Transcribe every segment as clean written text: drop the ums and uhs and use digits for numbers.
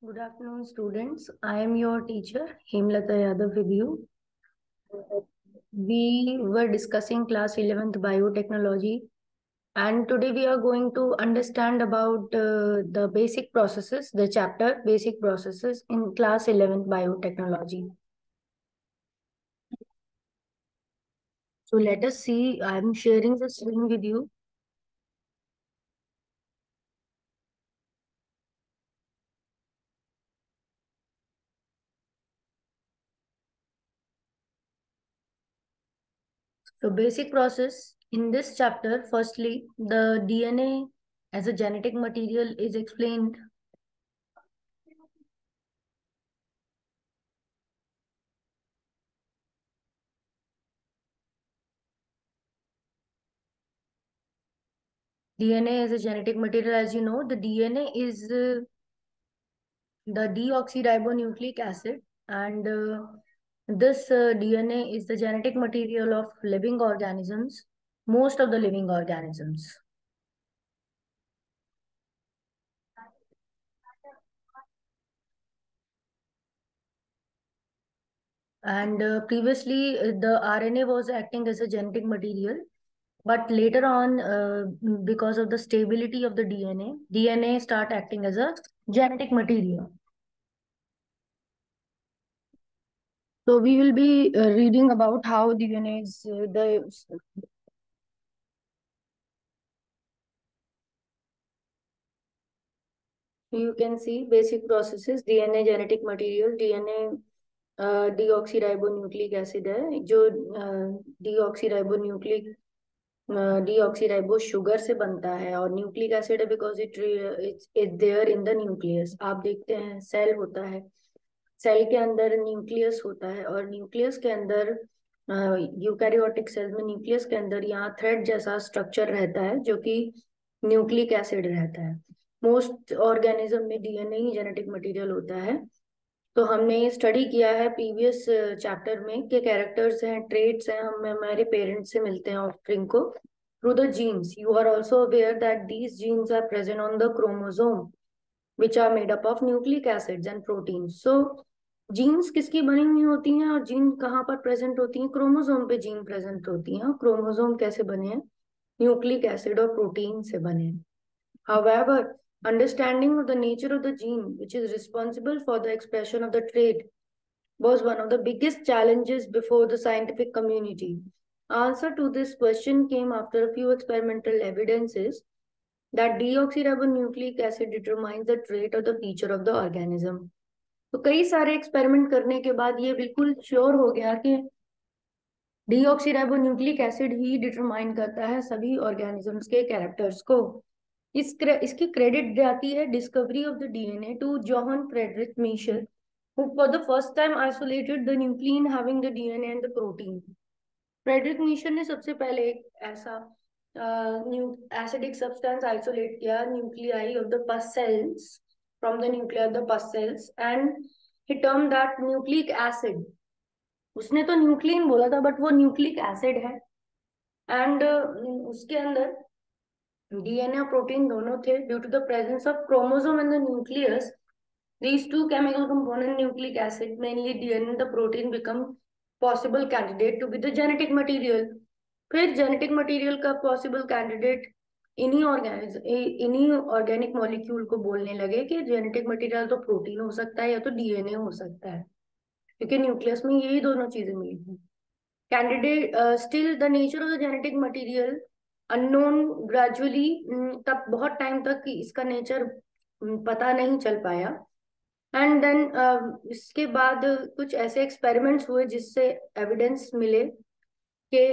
Good afternoon, students. I am your teacher, Hemlata Yadav with you. We were discussing class 11th biotechnology, and today we are going to understand about the basic processes, the chapter basic processes in class 11th biotechnology. So let us see. I am sharing the screen with you. So basic process in this chapter, firstly, the DNA as a genetic material is explained. DNA is a genetic material. As you know, the DNA is the deoxyribonucleic acid, and this DNA is the genetic material of living organisms, most of the living organisms. And previously, the RNA was acting as a genetic material, but later on, because of the stability of the DNA start acting as a genetic material. So we will be reading about how DNA is you can see basic processes. DNA genetic material, DNA deoxyribonucleic acid है जो deoxyribonucleic deoxyribo sugar से बनता है, और nucleic acid है because it there in the nucleus. आप देखते हैं सेल होता है, सेल के अंदर न्यूक्लियस होता है, और न्यूक्लियस के अंदर यूकैरियोटिक सेल में न्यूक्लियस के अंदर यहाँ थ्रेड जैसा स्ट्रक्चर रहता है जो कि न्यूक्लिक एसिड रहता है. मोस्ट ऑर्गेनिज्म में डीएनए ही जेनेटिक मटेरियल होता है. तो हमने स्टडी किया है प्रीवियस चैप्टर में कि कैरेक्टर्स हैं, ट्रेट्स हैं, हम हमारे पेरेंट्स से मिलते हैं ऑफस्प्रिंग को through the genes. You are also aware that these genes are present on the chromosome which are made up of nucleic acids and proteins. So genes किसकी बनी हुई होती हैं और जीन कहाँ पर प्रेजेंट होती हैं? क्रोमोसोम पे जीन प्रेजेंट होती हैं. और क्रोमोसोम कैसे बने हैं? न्यूक्लिक एसिड और प्रोटीन से बने हैं. However, understanding of the nature of the gene which is responsible for the expression of the trait was one of the biggest challenges before the scientific community. Answer to this question came after a few experimental evidences that deoxyribonucleic acid determines the trait or the feature of the organism. तो कई सारे experiment करने के बाद ये बिल्कुल sure हो गया कि डीऑक्सीराइबोन्यूक्लिक एसिड ही डिटरमाइन करता है सभी ऑर्गेनिजम्स के कैरेक्टर्स को. इसकी क्रेडिट जाती है discovery of the DNA to John Friedrich Miescher, who for the first time isolated the nuclein having the DNA and the protein. Friedrich Miescher ने सबसे पहले एक ऐसा एसिडिक सब्सटेंस आइसोलेट किया nuclei of the pus cells from the nuclei of the pus cells, and he termed that nucleic acid. उसने तो nuclein बोला था बट वो न्यूक्लिक एसिड है. एंड उसके अंदर डीएनए और प्रोटीन दोनों थे. Due to the presence of chromosome in the nucleus, these two chemical component nucleic acid, mainly DNA and the protein, become possible candidate to be the genetic material. फिर genetic material का possible candidate इन्हीं organic molecule को बोलने लगे कि genetic material तो protein हो सकता है या तो डीएनए हो सकता है, क्योंकि न्यूक्लियस में यही दोनों चीजें मिली हैं. Candidate still the nature of the genetic material unknown gradually. तब बहुत टाइम तक इसका नेचर पता नहीं चल पाया. एंड देन इसके बाद कुछ ऐसे एक्सपेरिमेंट्स हुए जिससे एविडेंस मिले कि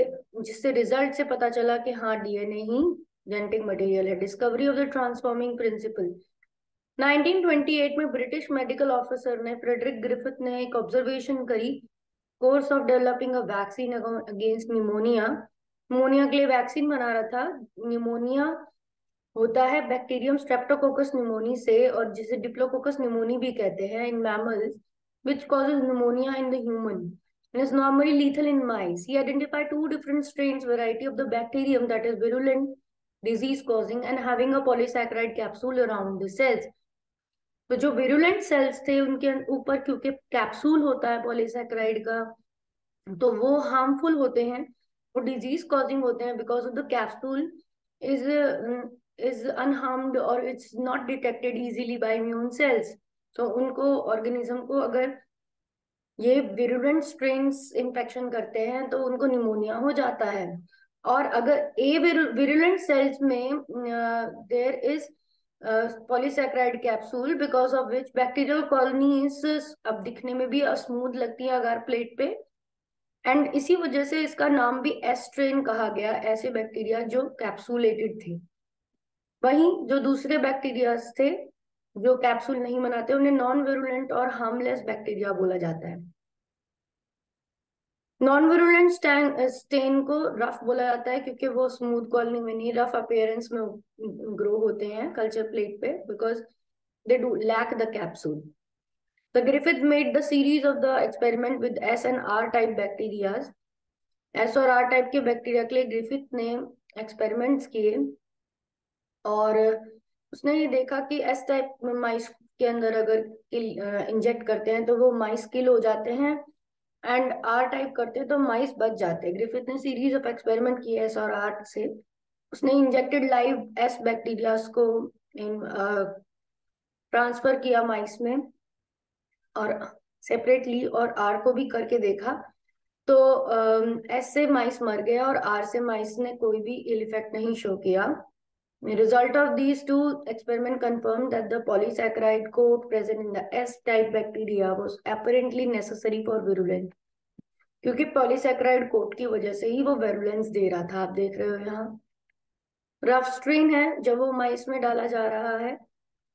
जिससे रिजल्ट से पता चला कि हाँ डीएनए ही जेनेटिक मटेरियल है. Discovery of the transforming principle. 1928 में ब्रिटिश मेडिकल ऑफिसर ने फ्रेडरिक ग्रिफिथ ने एक ऑब्जर्वेशन करी course of developing a vaccine against pneumonia. Pneumonia के लिए वैक्सीन बना रहा था. निमोनिया होता है बैक्टीरियम स्ट्रेप्टोकोकस निमोनी से, और जिसे डिप्लोकोकस निमोनी भी कहते हैं in mammals, which causes pneumonia in the human and is normally lethal in mice. He identified two different strains, variety of the bacterium that is virulent, disease causing, and having a polysaccharide capsule around the cells. तो जो virulent sales थे उनके ऊपर क्योंकि capsule होता है polysaccharide का, तो वो हार्मफुल होते हैं, वो डिजीज कॉजिंग होते हैं because of the capsule is is unharmed और it's not detected easily by immune cells. तो उनको ऑर्गेनिज्म को अगर ये विरुलेंट स्ट्रेन्स इन्फेक्शन करते हैं तो उनको निमोनिया हो जाता है। और अगर ए विरुलेंट सेल्स में there is polysaccharide capsule because of which bacterial colonies अब दिखने में भी स्मूथ लगती है अगर प्लेट पे, एंड इसी वजह से इसका नाम भी एस्ट्रेन कहा गया, ऐसे बैक्टीरिया जो कैप्सुलेटेड थे। वहीं जो दूसरे बैक्टीरिया थे जो कैप्सूल नहीं बनाते उन्हें नॉन विरुलेंट और हार्मलेस बैक्टीरिया बोला जाता है। नॉन विरुलेंट स्टेन को रफ बोला जाता है क्योंकि वो स्मूथ कॉलोनी में नहीं, रफ अपीयरेंस में ग्रो होते हैं कल्चर प्लेट पे because they do lack the capsule. The Griffith made the series of the experiment with S and R type bacteria. S और R टाइप के बैक्टीरिया के लिए ग्रिफिथ ने एक्सपेरिमेंट्स किए और उसने ये देखा कि एस टाइप माइस के अंदर अगर इंजेक्ट करते हैं तो वो माइस किल हो जाते हैं, एंड आर टाइप करते हैं तो माइस बच जाते हैं। ग्रिफिथ ने सीरीज ऑफ एक्सपेरिमेंट किए एस और आर से। उसने इंजेक्टेड लाइव एस बैक्टीरिया को ट्रांसफर किया माइस में और सेपरेटली, और आर को भी करके देखा। तो एस से माइस मर गया और आर से माइस ने कोई भी इल इफेक्ट नहीं शो किया। Result of these two experiment confirm that the polysaccharide coat present in the S type bacteria was apparently necessary for virulence, क्योंकि पॉलीसैकेराइड कोट की वजह से ही वो विरुलेंस दे रहा था। आप देख रहे हो यहाँ रफ स्ट्रेन है जब वो माइस में डाला जा रहा है,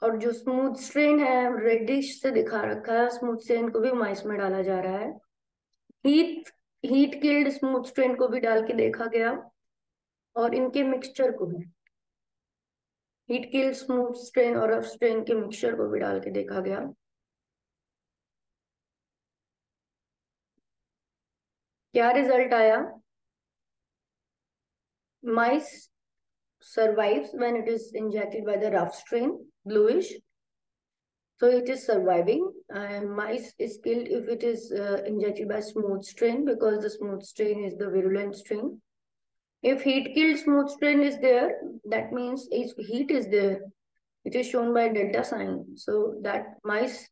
और जो स्मूथ स्ट्रेन है रेडिश से दिखा रखा है, स्मूथ स्ट्रेन को भी माइस में डाला जा रहा है। Heat heat killed smooth strain को भी डाल के देखा गया और इनके मिक्सचर को भी, हीट किल्ड स्मूथ स्ट्रेन और रफ स्ट्रेन के मिक्सचर को भी डाल के देखा गया। क्या रिजल्ट आया? माइस survives when it is injected by the rough strain, bluish. So it is surviving. Mice is killed if it is injected by smooth strain because the smooth strain is the virulent strain. If heat killed smooth strain is there, that means if heat is there, it is shown by delta sign. So that mice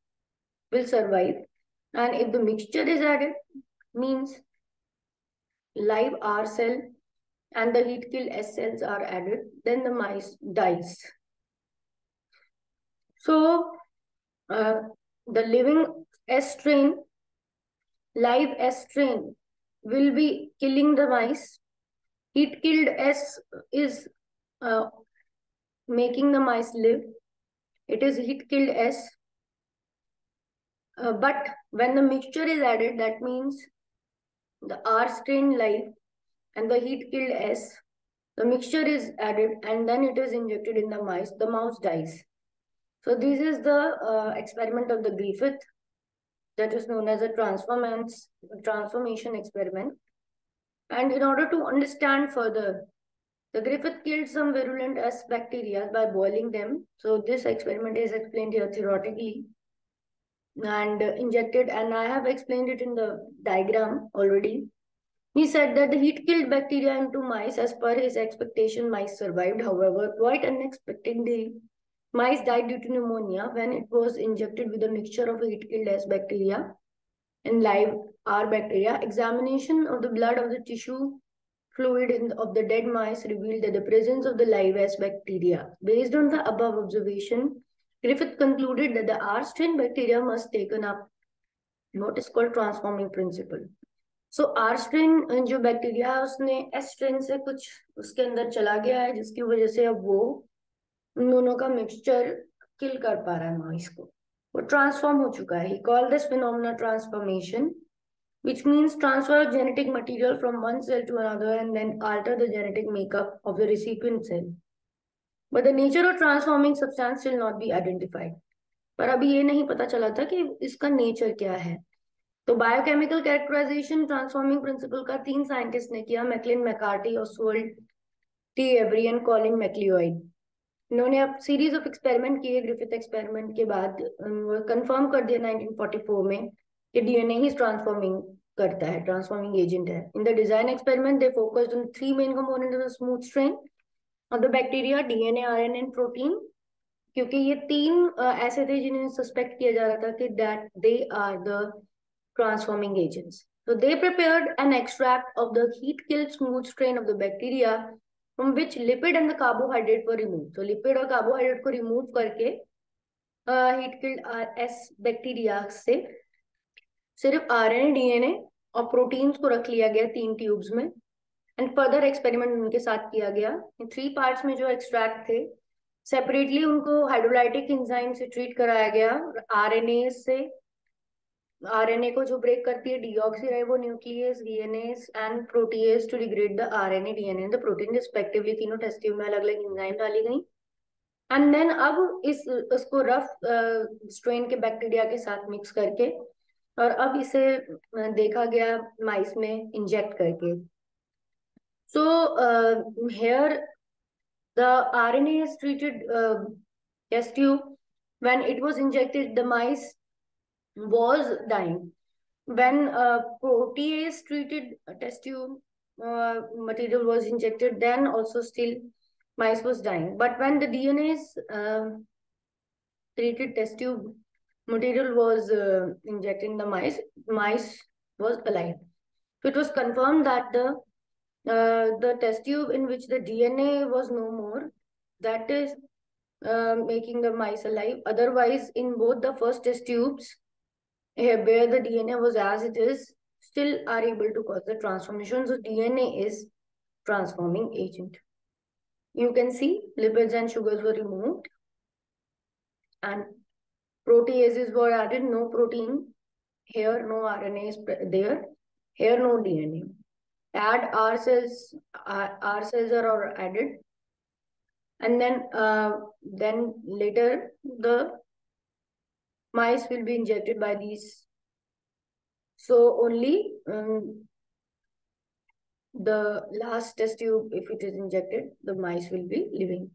will survive. And if the mixture is added, means live R cell and the heat killed S cells are added, then the mice dies. So the living S strain, live S strain will be killing the mice. Heat killed S is making the mice live. It is heat killed S. But when the mixture is added, that means the R strain live and the heat killed S, the mixture is added and then it is injected in the mice, the mouse dies. So this is the experiment of the Griffith that is known as a transformation experiment. And in order to understand further, the Griffith killed some virulent S bacteria by boiling them. So this experiment is explained here theoretically and injected, and I have explained it in the diagram already. He said that the heat killed bacteria into mice. As per his expectation, mice survived. However, quite unexpectedly, mice died due to pneumonia when it was injected with a mixture of heat killed S bacteria and live R bacteria. Examination of the blood of the tissue fluid of the dead mice revealed that the presence of the live S bacteria. Based on the above observation, Griffith concluded that the R strain bacteria must taken up what is called transforming principle. So R strain जो bacteria है उसने S strain से कुछ उसके अंदर चला गया है, जिसकी वजह से अब वो उन दोनों का मिक्सचर किल कर पा रहा है माइस को, वो ट्रांसफॉर्म हो चुका है। He call this phenomena transformation, which means transfer of genetic material from one cell to another and then alter the genetic makeup of the recipient cell. But the nature of transforming substance will not be identified. पर अभी ये नहीं पता चला था कि इसका nature क्या है। तो बायोकेमिकल कैरेक्टराइजेशन ट्रांसफॉर्मिंग प्रिंसिपल का 3 साइंटिस्ट ने किया, McLean, McCarty, Oswald T Avery and Colin MacLeod. इन्होंने अब सीरीज ऑफ एक्सपेरिमेंट किए, ग्रिफिथ एक्सपेरिमेंट के बाद कंफर्म कर दिया 1944 में कि डीएनए ही ट्रांसफॉर्मिंग करता है, ट्रांसफॉर्मिंग एजेंट है। In the design experiment they focused on three main component of the smooth strain of the bacteria, DNA, RNA and protein, क्योंकि ये तीन ऐसे थे जिन्हें सस्पेक्ट किया जा रहा था कि that they are the transforming agents. So they prepared an extract of the heat-killed smooth strain of the bacteria from which lipid and the carbohydrate were removed. So lipid और carbohydrate को remove करके heat-killed RS bacteria से सिर्फ RNA, DNA और proteins को रख लिया गया 3 ट्यूब्स में, एंड फर्दर एक्सपेरिमेंट उनके साथ किया गया। इन 3 पार्ट्स में जो एक्सट्रैक्ट थे सेपरेटली उनको हाइड्रोलाइटिक एंजाइम से ट्रीट कराया गया। आरएनए से, आरएनए को जो ब्रेक करती है deoxyribonuclease, DNase and protease to degrade the RNA, DNA and the protein respectively. तीनों टेस्ट ट्यूब में अलग अलग एंजाइम डाली गई। एंड देन अब इसको रफ स्ट्रेन के बैक्टीरिया के साथ मिक्स करके और अब इसे देखा गया माइस में इंजेक्ट करके। So here the RNA is treated test tube. When it was injected, the mice was dying. When protease treated test tube material was injected, then also still mice was dying. But when the DNA's treated test tube material was injected in the mice was alive. So it was confirmed that the test tube in which the DNA was no more, that is making the mice alive. Otherwise, in both the first test tubes, where the DNA was as it is, still are able to cause the transformation. So DNA is transforming agent. You can see lipids and sugars were removed and proteases were added. No protein here, no RNA is there. Here no DNA. Add R cells are added, and then later the mice will be injected by these. So only the last test tube, if it is injected, the mice will be living.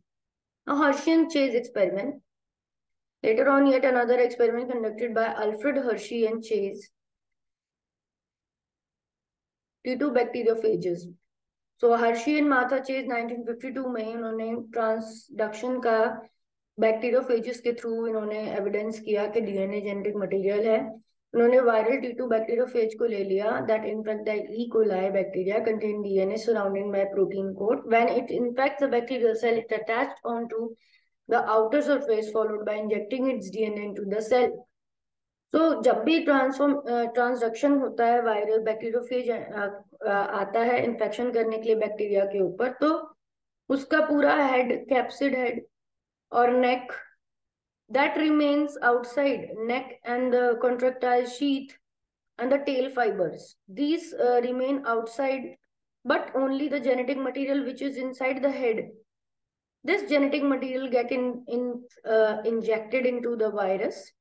A Hershey and Chase experiment. Later on, yet another experiment conducted by Alfred Hershey and Chase. T2 bacteriophages. So Hershey and Martha Chase 1952 में इन्होंने transduction का bacteriophages के through इन्होंने evidence किया कि DNA genetic material है। उन्होंने viral T2 bacteriophage को ले लिया that infect the E coli bacteria contain DNA surrounding by protein coat. When it infects the bacterial cell, it attached onto the outer surface followed by injecting its DNA into the cell. तो जब भी transduction होता है, viral bacteriophage आता है infection करने के लिए बैक्टीरिया के ऊपर, तो उसका पूरा हेड, कैप्सिड हेड और नेक, that remains outside neck, and the contractile sheath and the tail fibers, these remain outside, but only the genetic material which is inside the head, this genetic material get injected into the virus.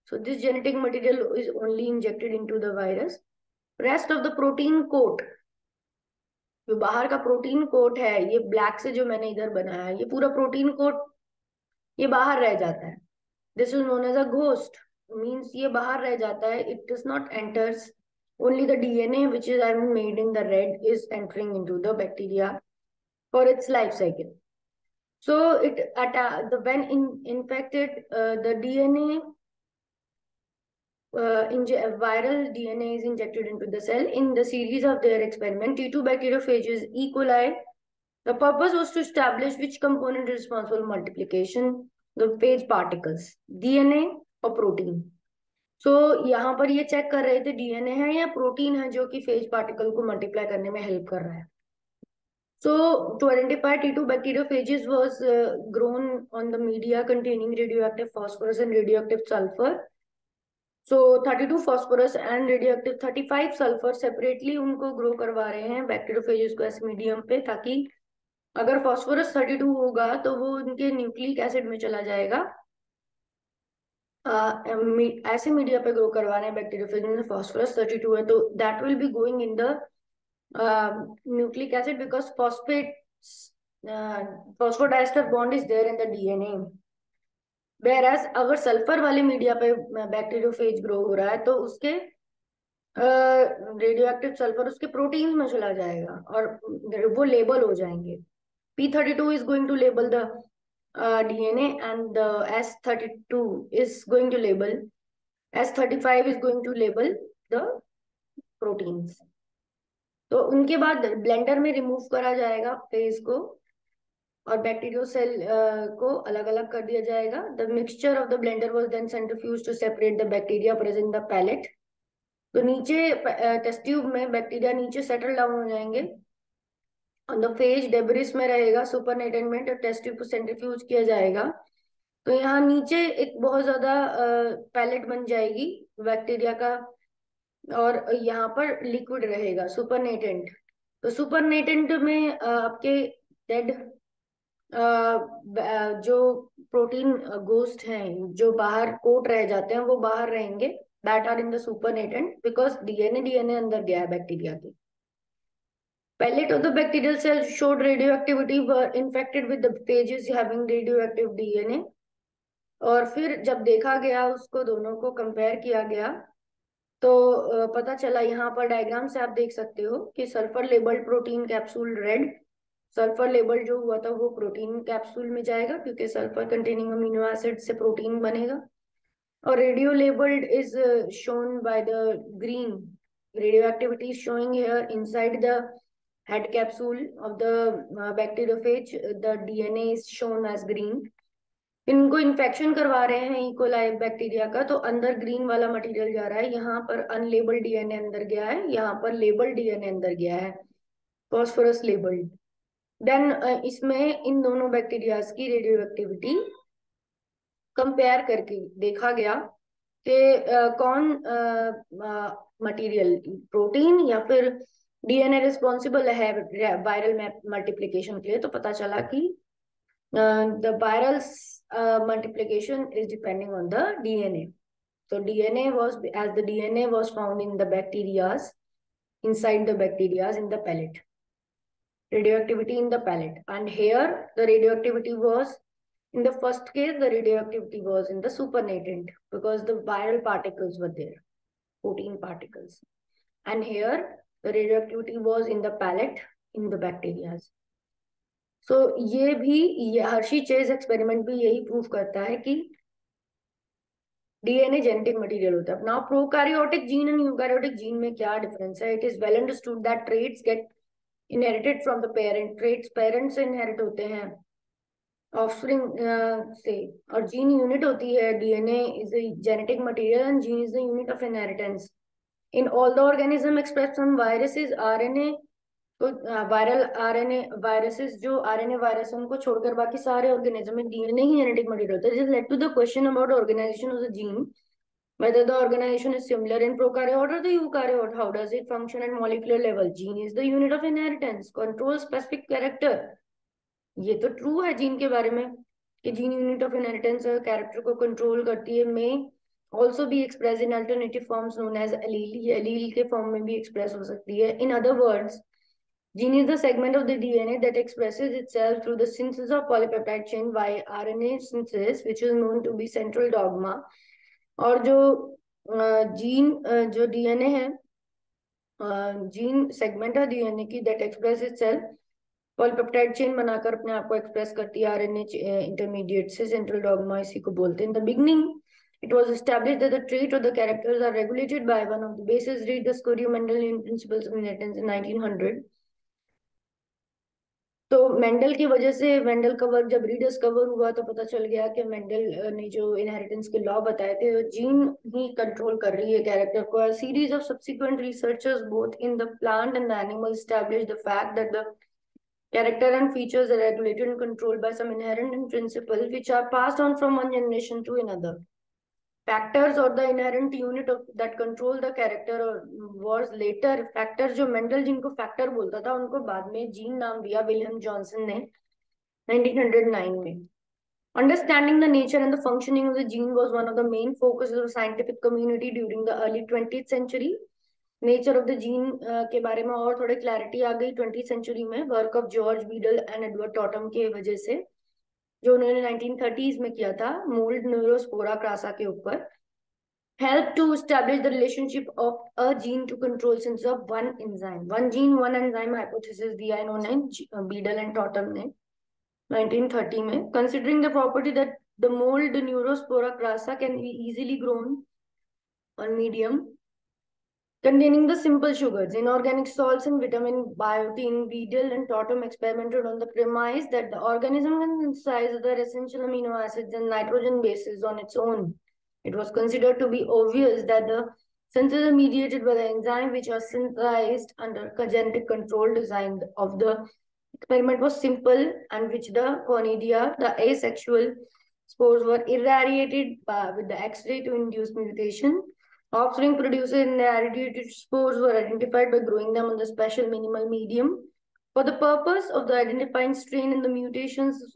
So this genetic material is only injected into the virus. Rest of the protein coat, जो बाहर का protein coat है, ये black से जो मैंने इधर बनाया है, ये पूरा प्रोटीन कोट ये बाहर रह जाता है। This is known as a ghost. Means ये बाहर रह जाता है. It does not enters. Only the DNA which is made in the red is entering into the bacteria for its life cycle. So when infected, the DNA viral DNA is injected into the cell. In the series of their experiment, T2 bacteriophages, E. coli, the purpose was to establish which component is responsible for multiplication, the phage particles, DNA और protein. सो यहाँ पर ये check कर रहे थे DNA है या protein है जो कि फेज पार्टिकल को मल्टीप्लाई करने में हेल्प कर रहा है। So to identify T2 bacteriophages was grown on the media containing radioactive phosphorus and radioactive sulfur. So 32 phosphorus and radioactive 35 sulfur separately उनको ग्रो करवा रहे हैं बैक्टीरियोफेजेस को ऐसे मीडियम पे, ताकि अगर फॉस्फोरस 32 होगा तो वो उनके न्यूक्लिक एसिड में चला जाएगा। ऐसे मीडिया पे ग्रो करवाने बैक्टीरियोफेज में फॉस्फोरस 32 है, तो that will be going in the nucleic acid because phosphates phosphodiester bond is there in the DNA. Whereas अगर सल्फर वाले मीडिया पे बैक्टीरियोफेज ग्रो हो रहा है तो उसके रेडियो एक्टिव सल्फर उसके प्रोटीन में चला जाएगा और वो लेबल हो जाएंगे। P32 is going to label the DNA, and the S32 is going to label, S35 is going to label the proteins। तो उनके बाद ब्लेंडर में रिमूव करा जाएगा फेज को और बैक्टीरियो सेल को अलग अलग कर दिया जाएगा। The mixture of the blender was then centrifuge to separate the bacteria present in the pellet. तो नीचे टेस्ट ट्यूब में बैक्टीरिया नीचे सेटल डाउन हो जाएंगे, ऑन द फेज डेब्रिस में रहेगा सुपरनेटेंट में, तो टेस्ट ट्यूब को सेंट्रीफ्यूज किया जाएगा। तो यहाँ नीचे एक बहुत ज्यादा पैलेट बन जाएगी बैक्टीरिया का, और यहाँ पर लिक्विड रहेगा सुपरनेटेंट। तो सुपरनेटेंट में आपके डेड जो प्रोटीन गोस्ट हैं जो बाहर कोट रह जाते हैं वो बाहर रहेंगे, that are in the supernatant because DNA अंदर गया है बैक्टीरिया के। Pellet of the bacterial cells showed radioactivity, were infected with the phages having radioactive DNA। और फिर जब देखा गया उसको दोनों को कंपेयर किया गया तो पता चला, यहाँ पर डायग्राम से आप देख सकते हो कि sulphur labelled protein capsule red, sulphur label जो हुआ था वो प्रोटीन कैप्सूल में जाएगा क्योंकि सल्फर कंटेनिंग अमीनो एसिड से प्रोटीन बनेगा। और radio labelled is shown by the green, radio activity is showing here inside the head capsule of the bacteriophage, the DNA is shown as green। इनको infection करवा रहे हैं E coli bacteria का, तो अंदर ग्रीन वाला मटेरियल जा रहा है, यहाँ पर अनलेबल्ड डीएनए अंदर गया है, यहाँ पर लेबल्ड डीएनए अंदर गया है, फॉस्फोरस लेबल्ड। देन इसमें इन दोनों बैक्टीरियाज की रेडियो एक्टिविटी कंपेयर करके देखा गया कि कौन मटेरियल प्रोटीन या फिर डीएनए रिस्पॉन्सिबल है वायरल मल्टीप्लिकेशन के लिए। तो पता चला कि the viral multiplication is depending on the DNA. तो DNA was, as the DNA was found in the bacterias, inside the bacteria in the pellet, radioactivity in the pellet, and here the radioactivity was, in the first case the radioactivity was in the supernatant because the viral particles were there, protein particles, and here the radioactivity was in the pellet in the bacteria। So ये भी, ये Hershey chase experiment भी यही prove करता है कि DNA genetic material होता है। Now prokaryotic gene and eukaryotic gene में क्या डिफरेंस है? It is well understood that traits get inherited from the parent, traits parent से इनहेरिट होते हैं ऑफस्प्रिंग से, और जीन यूनिट होती है। DNA is the genetic material and gene is the unit of inheritance. In all the organism express from viruses, RNA, तो viral RNA viruses, जो RNA virus उनको छोड़कर बाकी सारे ऑर्गेनिज्म में डीएनए ही जेनेटिक मटेरियल होता है। This led to the question about organisation of the gene, whether the organization is similar in prokaryote or the eukaryote, how does it function at molecular level, gene is the unit of inheritance, control specific character। ये तो true है gene के बारे में कि gene unit of inheritance character को control करती है। में also be expressed in alternative forms known as allele, ये allele के फॉर्म में भी एक्सप्रेस हो सकती है। In other words, gene is the segment of the DNA that expresses itself through the synthesis of polypeptide chain by RNA synthesis, which is known to be central dogma। और जो gene जो DNA है, gene segment है DNA की, that express itself polypeptide chain बनाकर अपने आप को एक्सप्रेस करती है आरएनए इंटरमीडिएट से, सेंट्रल डॉगमा इसी को बोलते हैं। In the beginning it was established that the trait or the characters are regulated by one of the bases, read the Scorio-Mendelian principles of inheritance in 1900। तो Mendel की वजह से, Mendel का वर्क जब रीडिस्कवर हुआ तो पता चल गया कि मेंडल ने जो इनहेरिटेंस के लॉ बताए थे वो जीन ही कंट्रोल कर रही है कैरेक्टर को। A series of subsequent researchers both in the plant and the animal established the fact that the character and features are regulated and controlled by some inherent principles which are passed on from one generation to another। Factors or the inherent unit of that control the character was later factor, जो Mendel जिनको factor बोलता था उनको बाद में gene नाम दिया William Johnson ने 1909 में। Understanding the nature and the functioning of the gene was one of the main focuses of the scientific community during the early 20th century। Nature of the gene के बारे में और थोड़ी clarity आ गई 20th century में, work of George Beadle and Edward Tatum के वजह से, जो उन्होंने 1930s में किया था मोल्ड न्यूरोस्पोरा क्रासा के ऊपर, help to establish the relationship of a gene to control synthesis of one enzyme. One gene, one enzyme hypothesis दिया इन्होंने बीडल एंड टॉटम ने 1930 में, considering the property that the mold Neurospora crassa can be easily grown on medium containing the simple sugars, inorganic salts, and vitamin biotin. Beadle and Totem experimented on the premise that the organism can synthesize the essential amino acids and nitrogen bases on its own. It was considered to be obvious that the synthesis is mediated by the enzyme which are synthesized under genetic control. Design of the experiment was simple, and which the conidia, the asexual spores, were irradiated with the X-ray to induce mutation. Offspring produced in the irradiated spores were identified by growing them on the special minimal medium. For the purpose of the identifying strain in the mutations,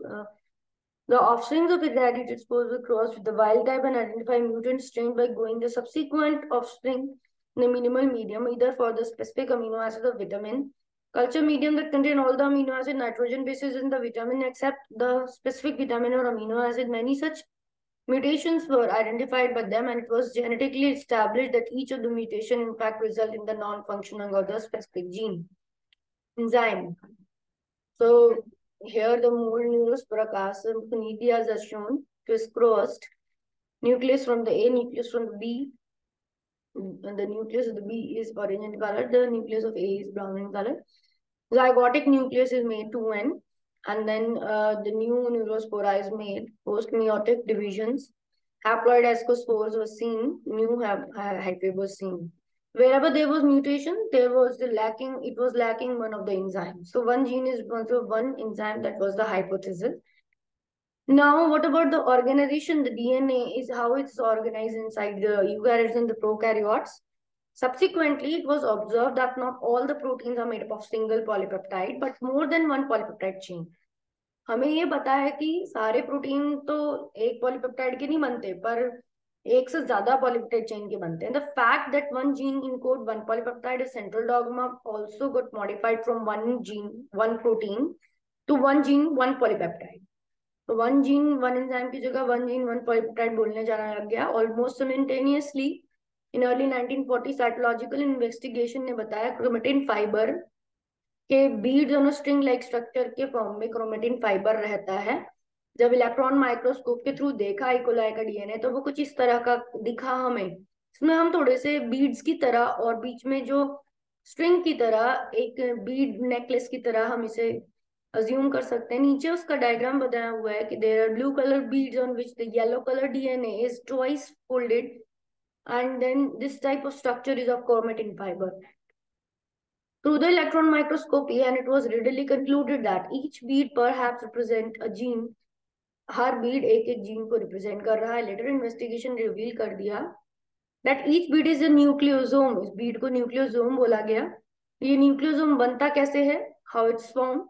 the offsprings of irradiated spores were crossed with the wild type and identify mutant strain by growing the subsequent offspring in the minimal medium, either for the specific amino acid or vitamin. Culture medium that contain all the amino acid nitrogen bases in the vitamin except the specific vitamin or amino acid. Many such mutations were identified by them, and it was genetically established that each of the mutation in fact result in the non-functioning of the specific gene. Enzyme. So here the mold Neurospora conidias are shown, crisscrossed, nucleus from the A, nucleus from the B, and the nucleus of the B is orange in color, the nucleus of A is brown in color. Zygotic nucleus is made 2N, and then the new neurospora is made, post meiotic divisions. Haploid ascospores were seen, new hyphae was seen. Wherever there was mutation, there was it was lacking one of the enzymes. So one gene is also one enzyme, that was the hypothesis. Now, what about the organization? The DNA is how it's organized inside the eukaryotes and the prokaryotes. Subsequently, it was observed that not all the proteins are made up of single polypeptide, but more than one polypeptide chain. हमें ये पता है कि सारे protein तो एक polypeptide के नहीं बनते, पर एक से ज्यादा पॉलीपेप्टाइड चेन के बनते हैं. The fact that one gene encode one polypeptide is central dogma also got modified from one gene one protein to one gene one polypeptide. तो वन जीन वन एंजाइम की जगह वन जीन वन पॉलीपेप्टाइड बोलने जाना लग गया almost simultaneously. In early 1940 cytological investigation ने बताया chromatin fibre के बीड्स और स्ट्रिंग लाइक स्ट्रक्चर के फॉर्म में क्रोमेटिन फाइबर रहता है. जब इलेक्ट्रॉन माइक्रोस्कोप के थ्रू देखा इकोलाई का डीएनए, तो वो कुछ इस तरह का दिखा हमें. इसमें हम थोड़े से बीड्स की तरह और बीच में जो स्ट्रिंग की तरह एक बीड नेकलेस की तरह हम इसे अज्यूम कर सकते हैं. नीचे उसका डायग्राम बताया हुआ है कि there are blue colour beads on which the yellow colour DNA is twice folded, and then this type of structure is of chromatin fiber. Through the electron microscopy, and it was readily concluded that each bead perhaps represent a gene. हर बीड एक एक gene को represent कर रहा है. Letter investigation reveal कर दिया that each bead is a nucleosome. इस बीड को न्यूक्लियोसोम बोला गया. ये न्यूक्लियोसोम बनता कैसे है? How it's formed?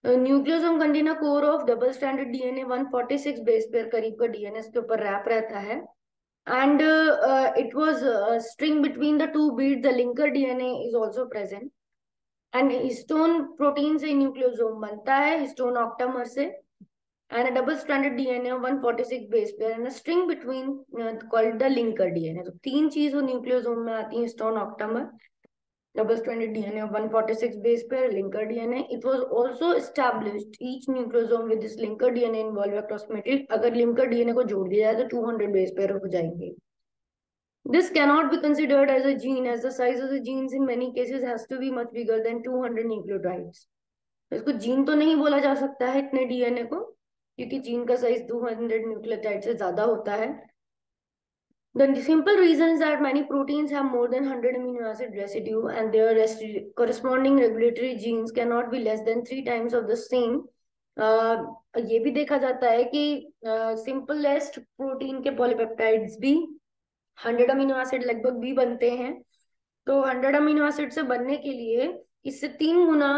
Nucleosome contain a core of double stranded DNA 146 base pair करीब का डीएनए इसके ऊपर रैप रहता है. And it was a string between the two beads. The linker DNA is also present. And histone protein से nucleosome बनता है, histone octamer से, and a double-stranded DNA of 146 base pair and a string between called the linker DNA. तो तीन चीज वो nucleosome में आती है, histone octamer, double-stranded DNA of 146 base pair, linker DNA. It was also established each nucleosome with this linker DNA involved approximately. अगर linker DNA को जोड़ दिया जाए तो 200 base pair हो जाएंगे. This cannot be considered as a gene, as the size of the genes in many cases has to be much bigger than 200 nucleotides. इसको gene तो नहीं बोला जा सकता है इतने डीएनए को, क्योंकि जीन का साइज 200 न्यूक्लियोटाइड से ज्यादा होता है. The simple reason is that many proteins have more than 100 amino acid residue, and their corresponding regulatory genes cannot be less than 3 times of the same. ये भी देखा जाता है कि सिंपलेस्ट प्रोटीन के पॉलीपेप्टाइड्स भी 100 अमीनो एसिड लगभग भी बनते हैं. तो 100 अमीनो एसिड से बनने के लिए इससे 3 गुना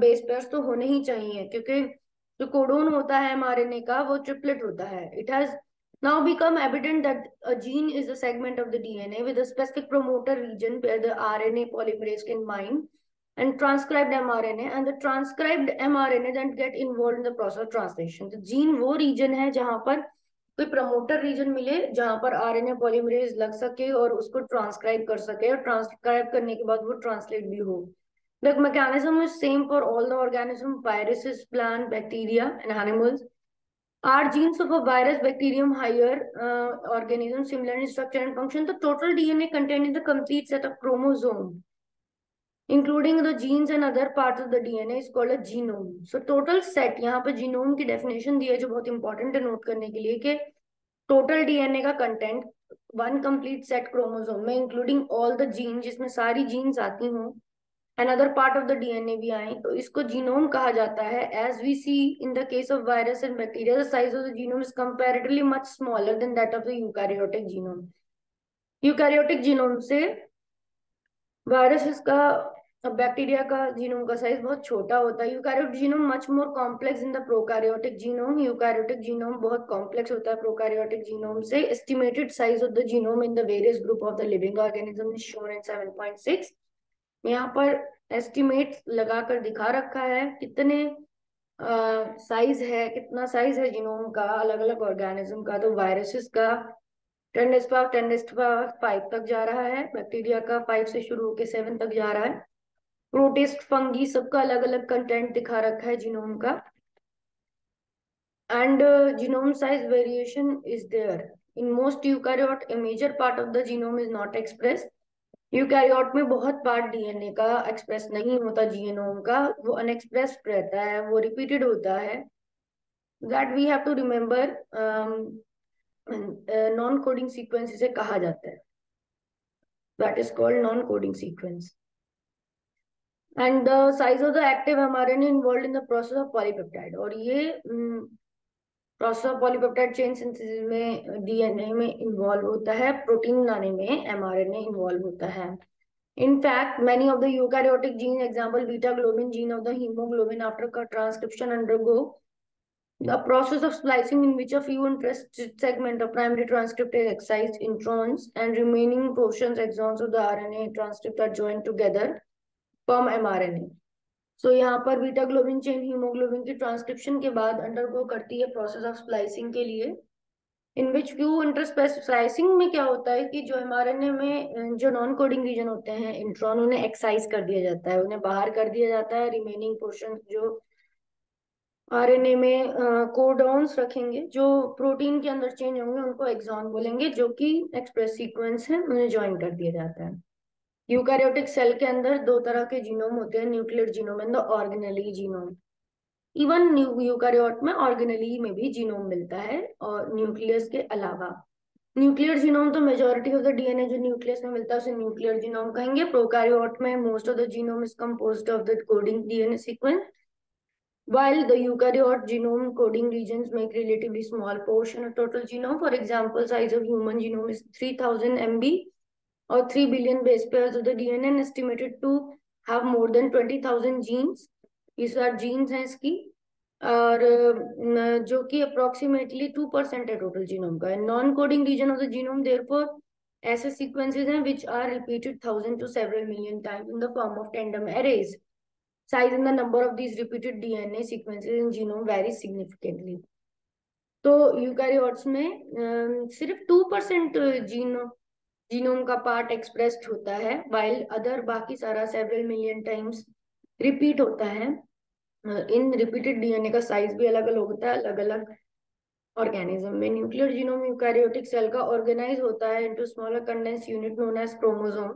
बेस पेयर्स तो होने ही चाहिए, क्योंकि जो कोडोन होता है एमआरएनए का वो ट्रिपलेट होता है. It has Now become evident that a gene is a segment of the DNA with a specific promoter region where the RNA polymerase can bind and transcribed mRNA, and the transcribed mRNA then get involved in the process of translation. तो gene वो reason है जहां पर कोई promoter reason मिले जहां पर RNA polymerase लग सके और उसको ट्रांसक्राइब कर सके, और ट्रांसक्राइब करने के बाद वो ट्रांसलेट भी हो. The mechanism is same for all the organisms, viruses, plant, bacteria, and animals. Are genes of a virus, bacterium, higher organism similar in structure and function? The total DNA contained in the complete set of chromosome, including the genes and other parts of the DNA, is called a genome. So total set, यहाँ पे genome की definition दी है जो बहुत important है note करने के लिए कि total DNA का content one complete set chromosome में including all the genes, जिसमें सारी genes आती हों, another part of the DNA भी आए, तो इसको genome कहा जाता है. As we see in the case of virus and bacteria, the size of the genome is comparatively much smaller than that of the eukaryotic genome. Eukaryotic genome से virus का, bacteria का जीनोम का size बहुत छोटा होता है. Eukaryotic genome much more complex in the prokaryotic genome. Eukaryotic genome बहुत complex होता है प्रोकैरियोटिक जीनोम से. Estimated size of the genome in the various group of the living organism is shown in 7.6. यहाँ पर एस्टिमेट लगाकर दिखा रखा है कितने साइज है, कितना साइज है जीनोम का अलग अलग ऑर्गेनिज्म का. तो वायरसेस का 10⁵ तक जा रहा है, बैक्टीरिया का 5 से शुरू होकर 7 तक जा रहा है, प्रोटिस्ट, फंगी, सबका अलग अलग कंटेंट दिखा रखा है जीनोम का. And genome size variation is there in most eukaryote. A major part of the genome is not expressed. Eukaryote में बहुत पार्ट डीएनए का एक्सप्रेस नहीं होता, जीनोम का वो अनएक्सप्रेस्ड रहता है, वो रिपीटेड होता है. That we have to remember. Non coding sequence इसे कहा जाता है. That is called non coding sequence. And the size of the active mRNA involved in the process of polypeptide. और ये process of polypeptide chain synthesis में DNA में involve होता है, प्रोटीन बनाने में एमआरएनए इन्वॉल्व होता है. In fact, many of the eukaryotic genes, example beta globin gene of the hemoglobin, after transcription undergo the process of splicing in which a few interested segment of primary transcript is excised, introns, and remaining portions, exons of the RNA transcript are joined together, form mRNA. So यहाँ पर beta globin chain haemoglobin की transcription के बाद undergo करती है process of splicing के लिए, इन विच few इंटरस्पेसिंग में क्या होता है कि जो एमआरएनए में जो नॉन कोडिंग रीजन होते हैं इंट्रॉन, उन्हें एक्साइज कर दिया जाता है, उन्हें बाहर कर दिया जाता है. रिमेनिंग पोर्शन जो आरएनए में कोडॉन्स रखेंगे जो प्रोटीन के अंदर चेंज होंगे उनको एक्सॉन बोलेंगे, जो कि एक्सप्रेस सीक्वेंस है, उन्हें ज्वाइन कर दिया जाता है. यूकैरियोटिक सेल के अंदर दो तरह के जीनोम होते हैं, nuclear genome and the organelle genome. Even eukaryote में ऑर्गेनेली में भी जीनोम मिलता है और न्यूक्लियस के अलावा. न्यूक्लियर जीनोम तो मेजॉरिटी ऑफ द डीएनए जो न्यूक्लियस में मिलता है उसे न्यूक्लियर जीनोम कहेंगे. प्रोकैरियोट में most of the genome is composed of the coding DNA sequence, while the eukaryote genome coding regions make relatively small portion of total genome. For example, size of human genome is 3000 MB or 3 billion base pairs of the DNA and estimated to have more than 20,000 genes. these are genes हैं इसकी, और जो कि approximately 2% है total genome का. Non coding region of the genome therefore ऐसे sequences हैं which are repeated 1000 to several million times in the form of tandem arrays. Size and the number of these repeated DNA sequences in genome varies significantly. तो eukaryotes में सिर्फ 2% genome का part expressed होता है, while other बाकी सारा several million times repeat होता है. इन रिपीटेड डीएनए का साइज भी अलग अलग होता है अलग अलग ऑर्गेनिज्म में. न्यूक्लियर जीनोम यूकैरियोटिक सेल का ऑर्गेनाइज होता है into smaller condense unit known as chromosome.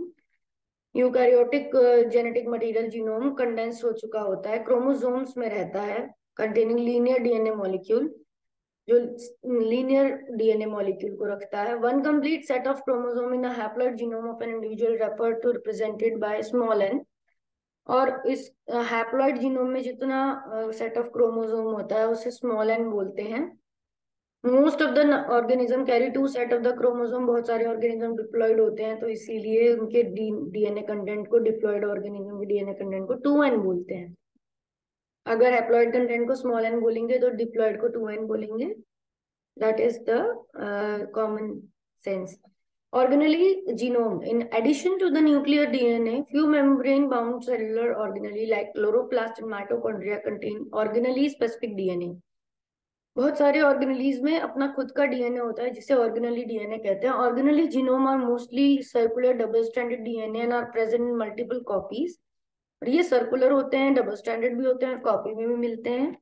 Eukaryotic genetic material genome condense हो चुका होता है, क्रोमोसोम्स में रहता है, कंटेनिंग लीनियर डीएनए मॉलिक्यूल, जो लीनियर डीएनए मॉलिक्यूल को रखता है. One complete set of chromosome in haploid genome of an individual refer to represented by small n. और इस हैप्लॉइड जीनोम में जितना सेट ऑफ क्रोमोसोम होता है उसे स्मॉल एन बोलते हैं. Most of the organism carry 2 set of the chromosome. बहुत सारे ऑर्गेनिज्म डिप्लॉयड होते हैं तो इसीलिए उनके डीएनए कंटेंट को, डिप्लॉयड ऑर्गेनिज्म के डीएनए कंटेंट को 2n बोलते हैं. अगर हैप्लॉइड कंटेंट को स्मॉल एन बोलेंगे तो डिप्लॉयड को 2n बोलेंगे. That is the common sense. Organelle genome. In addition to the nuclear DNA, few membrane-bound cellular organelle like chloroplast and mitochondria contain organelle-specific DNA. बहुत सारे ऑर्गेनेलीज में अपना खुद का डीएनए होता है जिसे ऑर्गेनली डीएनए कहते हैं. Organelle genome are mostly circular double stranded DNA and are present in multiple copies. और ये सर्कुलर होते हैं, डबल स्ट्रैंडेड भी होते हैं और कॉपी में भी मिलते हैं.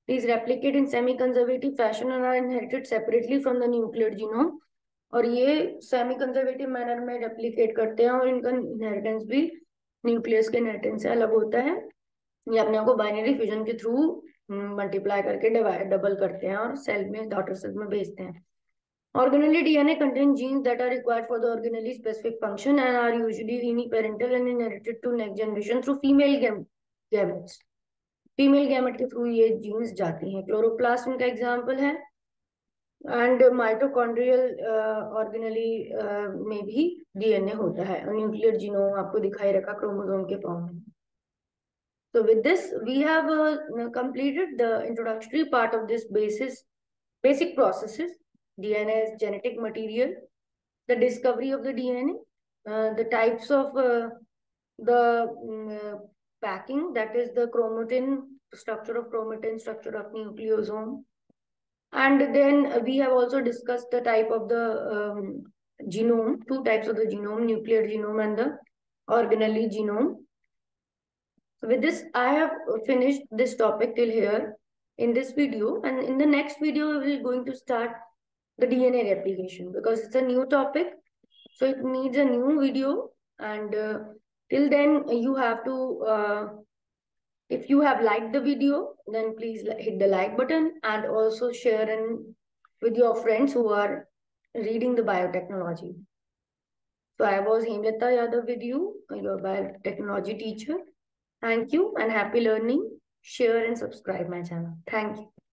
These replicate in semi-conservative fashion and are inherited separately from the nuclear genome. और ये सेमी कंजर्वेटिव मैनर में रेप्लिकेट करते हैं और इनका इनहेरिटेंस भी न्यूक्लियस के इनहेरिटेंस से अलग होता है. ये अपने आप को बाइनरी फ्यूजन के थ्रू मल्टीप्लाई करके डबल करते हैं और सेल में, डॉटर सेल में भेजते हैं. Organelle DNA contain genes that are required for the organelle specific function and are usually uniparental and inherited to next generation through female gametes. Female gamete के through ये jeans जाती हैं. Chloroplast इनका example है. And mitochondrial organelle में भी DNA होता है. न्यूक्लियर जीनोम आपको दिखाई रखा क्रोमोसोम के फॉर्म में. So with this we have completed the introductory part of this basic processes. DNA is genetic material, the discovery of the DNA, the types of the packing, that is the chromatin, structure of chromatin, structure of nucleosome. And then we have also discussed the type of the genome, two types of the genome, nuclear genome and the organelle genome. So with this, I have finished this topic till here in this video, and in the next video we will going to start the DNA replication because it's a new topic, so it needs a new video. And till then you have to if you have liked the video, then please hit the like button and also share with your friends who are reading the biotechnology. So I was Hemlata Yadav with you, your biotechnology teacher. Thank you and happy learning. Share and subscribe my channel. Thank you.